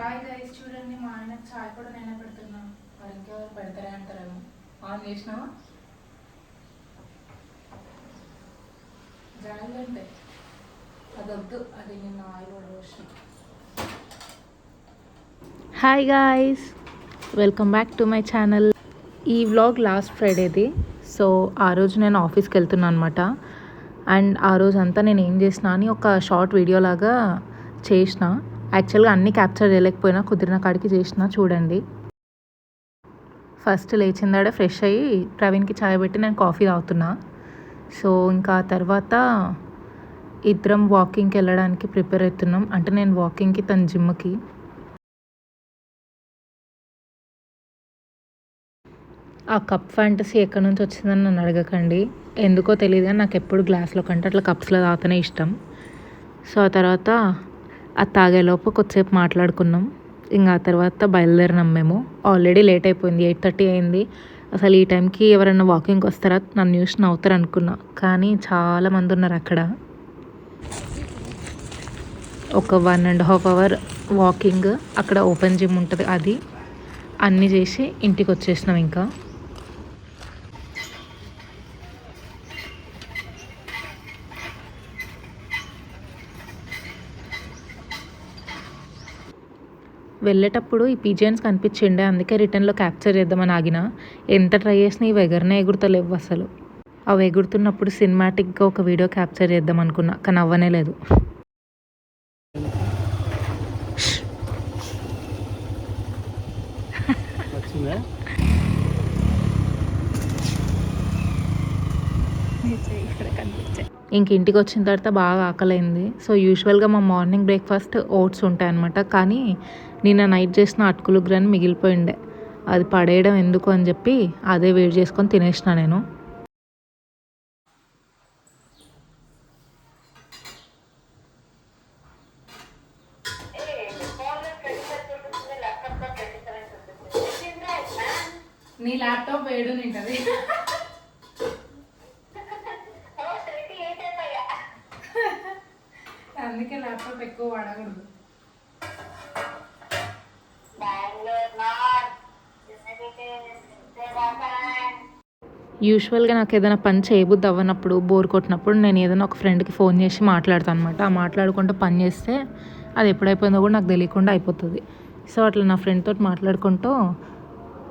Hi guys, చూడండి మా ఆయన చాయ్ కూడా నేనే పెడుతున్నా. మరి ఇంకెవరు పెడతారే అంటారేమో. ఆన్ చేసినావా? జాగ్రత్త, అదొద్దు, అది నిన్న ఆయిల్ కూడా వచ్చిన. Hi guys, welcome back to my channel. ఈ వ్లాగ్ లాస్ట్ ఫ్రైడేది. సో ఆ రోజు నేను ఆఫీస్కి వెళ్తున్నాను అనమాట. అండ్ ఆ రోజు అంతా నేను ఏం చేసినా అని ఒక షార్ట్ వీడియో లాగా చేసిన. యాక్చువల్గా అన్నీ క్యాప్చర్ చేయలేకపోయినా కుదిరిన కాడికి చేసిన. చూడండి, ఫస్ట్ లేచిందాడే ఫ్రెష్ అయ్యి ప్రవీణ్కి చాయ్ పెట్టి నేను కాఫీ తాగుతున్నా. సో ఇంకా తర్వాత ఇద్దరం వాకింగ్కి వెళ్ళడానికి ప్రిపేర్ అవుతున్నాం. అంటే నేను వాకింగ్కి, తన జిమ్కి. ఆ కప్ ఫ్యాంటసీ ఎక్కడి నుంచి వచ్చిందని నన్ను అడగకండి. ఎందుకో తెలియదు కానీ నాకు ఎప్పుడు గ్లాస్లో కంటే అట్లా కప్స్లో తాగుతూనే ఇష్టం. సో ఆ తర్వాత అది తాగేలోపు కొద్దిసేపు మాట్లాడుకున్నాం. ఇంకా ఆ తర్వాత బయలుదేరినాం. మేము ఆల్రెడీ లేట్ అయిపోయింది, 8:30 అయింది. అసలు ఈ టైంకి ఎవరైనా వాకింగ్కి వస్తారా, నన్ను చూసి నవ్వుతారు అనుకున్నా. కానీ చాలామంది ఉన్నారు అక్కడ. ఒక 1.5 అవర్ వాకింగ్. అక్కడ ఓపెన్ జిమ్ ఉంటుంది, అది అన్నీ చేసి ఇంటికి వచ్చేసినాం. ఇంకా వెళ్ళేటప్పుడు ఈ పిజియన్స్ కనిపించిండే, అందుకే రిటర్న్లో క్యాప్చర్ చేద్దామని ఆగిన. ఎంత ట్రై చేసినా ఇవి ఎగరనే ఎగురుతలేవు అసలు. అవి ఎగురుతున్నప్పుడు సినిమాటిక్గా ఒక వీడియో క్యాప్చర్ చేద్దాం అనుకున్నా, కానీ అవ్వనే లేదు. ఇంక ఇంటికి వచ్చిన తర్వాత బాగా ఆకలైంది. సో యూజువల్గా మా మార్నింగ్ బ్రేక్ఫాస్ట్ ఓట్స్ ఉంటాయి అన్నమాట. కానీ నిన్న నైట్ చేసిన అటుకులు గ్రాని మిగిలిపోయిండే. అది పడేయడం ఎందుకు అని చెప్పి అదే వేడి చేసుకొని తినేసిన నేను. నీ ల్యాప్టాప్ వేడు నింటది. అందుకే ల్యాప్టాప్ ఎక్కువ వాడకూడదు. యూజువల్గా నాకు ఏదైనా పని చేయబుద్ది అవ్వనప్పుడు, బోర్ కొట్టినప్పుడు నేను ఏదైనా ఒక ఫ్రెండ్కి ఫోన్ చేసి మాట్లాడతాను అనమాట. ఆ మాట్లాడుకుంటూ పని చేస్తే అది ఎప్పుడైపోయిందో కూడా నాకు తెలియకుండా అయిపోతుంది. సో అట్లా నా ఫ్రెండ్ తోటి మాట్లాడుకుంటూ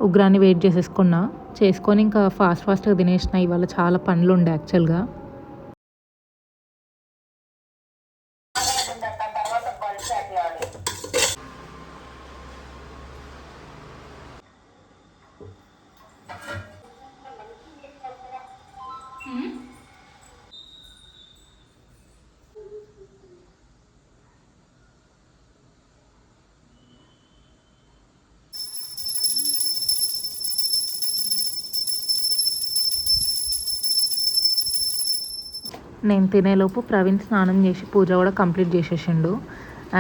ఉగ్రాన్ని వెయిట్ చేసుకొని ఇంకా ఫాస్ట్గా తినేసిన. ఇవాళ చాలా పనులు ఉండే యాక్చువల్గా. నేను తినేలోపు ప్రవీణ్ స్నానం చేసి పూజ కూడా కంప్లీట్ చేసేసిండు.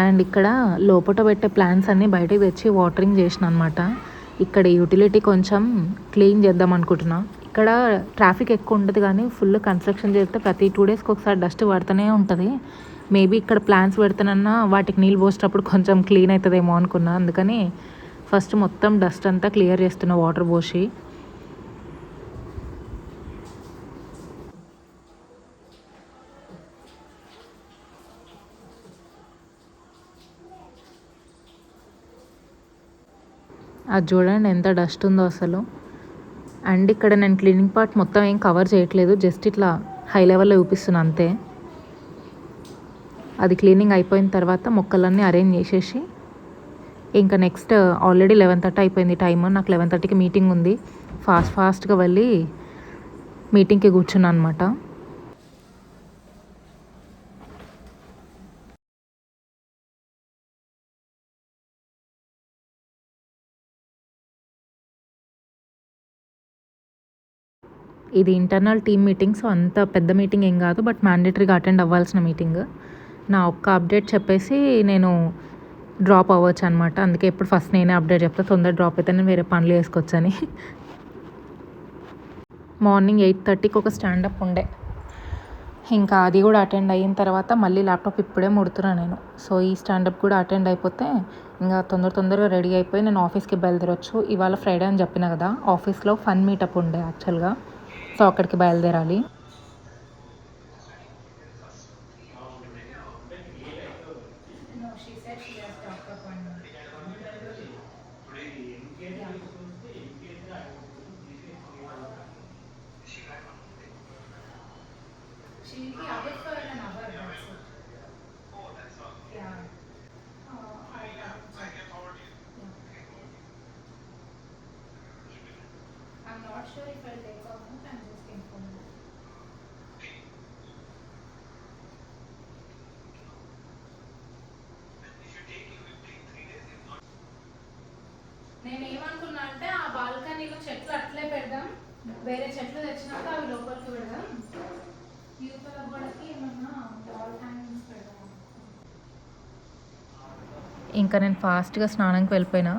అండ్ ఇక్కడ లోపల పెట్టే ప్లాంట్స్ అన్నీ బయటకు తెచ్చి వాటరింగ్ చేసిన అనమాట. ఇక్కడ యూటిలిటీ కొంచెం క్లీన్ చేద్దాం అనుకుంటున్నా. ఇక్కడ ట్రాఫిక్ ఎక్కువ ఉంటుంది కానీ ఫుల్ కన్స్ట్రక్షన్ చేస్తే ప్రతి 2 డేస్కి ఒకసారి డస్ట్ పడుతూనే ఉంటుంది. మేబీ ఇక్కడ ప్లాంట్స్ పెడతానన్నా వాటికి నీళ్ళు పోసేటప్పుడు కొంచెం క్లీన్ అవుతుందేమో అనుకున్నా. అందుకని ఫస్ట్ మొత్తం డస్ట్ అంతా క్లియర్ చేస్తున్నా వాటర్ పోసి. అది చూడండి ఎంత డస్ట్ ఉందో అసలు. అండ్ ఇక్కడ నేను క్లీనింగ్ పార్ట్ మొత్తం ఏం కవర్ చేయట్లేదు, జస్ట్ ఇట్లా హై లెవెల్లో చూపిస్తున్నా అంతే. అది క్లీనింగ్ అయిపోయిన తర్వాత మొక్కలన్నీ అరేంజ్ చేసేసి ఇంకా నెక్స్ట్ ఆల్రెడీ 11:30 అయిపోయింది టైం. నాకు 11:30కి మీటింగ్ ఉంది. ఫాస్ట్గా వెళ్ళి మీటింగ్కి కూర్చున్నాను అనమాట. ఇది ఇంటర్నల్ టీమ్ మీటింగ్, సో అంత పెద్ద మీటింగ్ ఏం కాదు, బట్ మ్యాండేటరీగా అటెండ్ అవ్వాల్సిన మీటింగ్. నా ఒక్క అప్డేట్ చెప్పేసి నేను డ్రాప్ అవ్వచ్చు అనమాట. అందుకే ఇప్పుడు ఫస్ట్ నేనే అప్డేట్ చెప్తా, తొందర డ్రాప్ అయితే నేను వేరే పనులు వేసుకోవచ్చని. మార్నింగ్ 8:30కి ఒక స్టాండప్ ఉండే. ఇంకా అది కూడా అటెండ్ అయిన తర్వాత మళ్ళీ ల్యాప్టాప్ ఇప్పుడే ముడుతున్నా నేను. సో ఈ స్టాండప్ కూడా అటెండ్ అయిపోతే ఇంకా తొందరగా రెడీ అయిపోయి నేను ఆఫీస్కి బయలుదేరొచ్చు. ఇవాళ ఫ్రైడే అని చెప్పిన కదా, ఆఫీస్లో ఫన్ మీటప్ ఉండే యాక్చువల్గా. సో అక్కడికి బయలుదేరాలి. No, she said she has doctor appointment. Yeah. She'll be away for an hour, that's it. Yeah. I can forward you. Yeah. I'm not sure if I'll take or not, I'm just informing. నేను ఏమనుకున్నా అంటే ఆ బాల్కనీలో చెట్లు అట్లే పెడదాం, వేరే చెట్లు తెచ్చినాక అవి లోపలికి పెడదాం, యూతల గోడకి ఏమన్నా వాల్ హ్యాంగింగ్స్ పెడదాం. ఇంకా నేను ఫాస్ట్గా స్నానంకి వెళ్ళిపోయినా.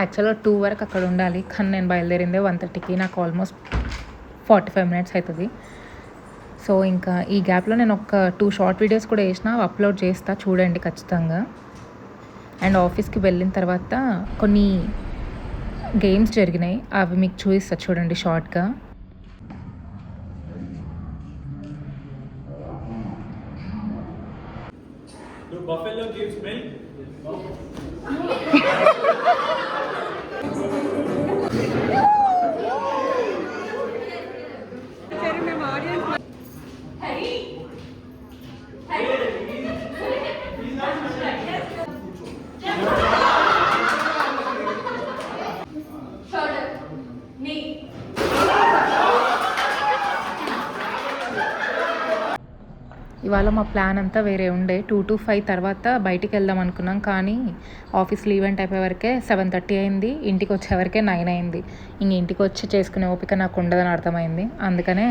యాక్చువల్గా 2 వరకు అక్కడ ఉండాలి, కానీ నేను బయలుదేరిందే 1:30కి. నాకు ఆల్మోస్ట్ 45 మినిట్స్ అవుతుంది. సో ఇంకా ఈ గ్యాప్లో నేను ఒక 2 షార్ట్ వీడియోస్ కూడా వేసిన, అప్లోడ్ చేస్తా, చూడండి ఖచ్చితంగా. అండ్ ఆఫీస్కి వెళ్ళిన తర్వాత కొన్ని గేమ్స్ జరిగినాయి, అవి మీకు చూపిస్తా చూడండి షార్ట్గా. Do buffalo gives milk? ఇవాళ మా ప్లాన్ అంతా వేరే ఉండే. 2 to 5 తర్వాత బయటికి వెళ్దాం అనుకున్నాం, కానీ ఆఫీస్లో ఈవెంట్ అయిపోయే వరకే 7:30 అయింది, ఇంటికి వచ్చేవరకే 9 అయింది. ఇంక ఇంటికి వచ్చి చేసుకునే ఓపిక నాకు ఉండదని అర్థమైంది. అందుకనే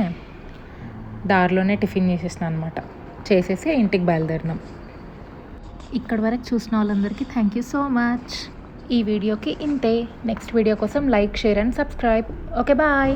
దారిలోనే టిఫిన్ చేసేసిన అనమాట, చేసేసి ఇంటికి బయలుదేరినాం. ఇక్కడి వరకు చూసిన వాళ్ళందరికీ థ్యాంక్ యూ సో మచ్. ఈ వీడియోకి ఇంతే. నెక్స్ట్ వీడియో కోసం like, share and subscribe. Okay bye.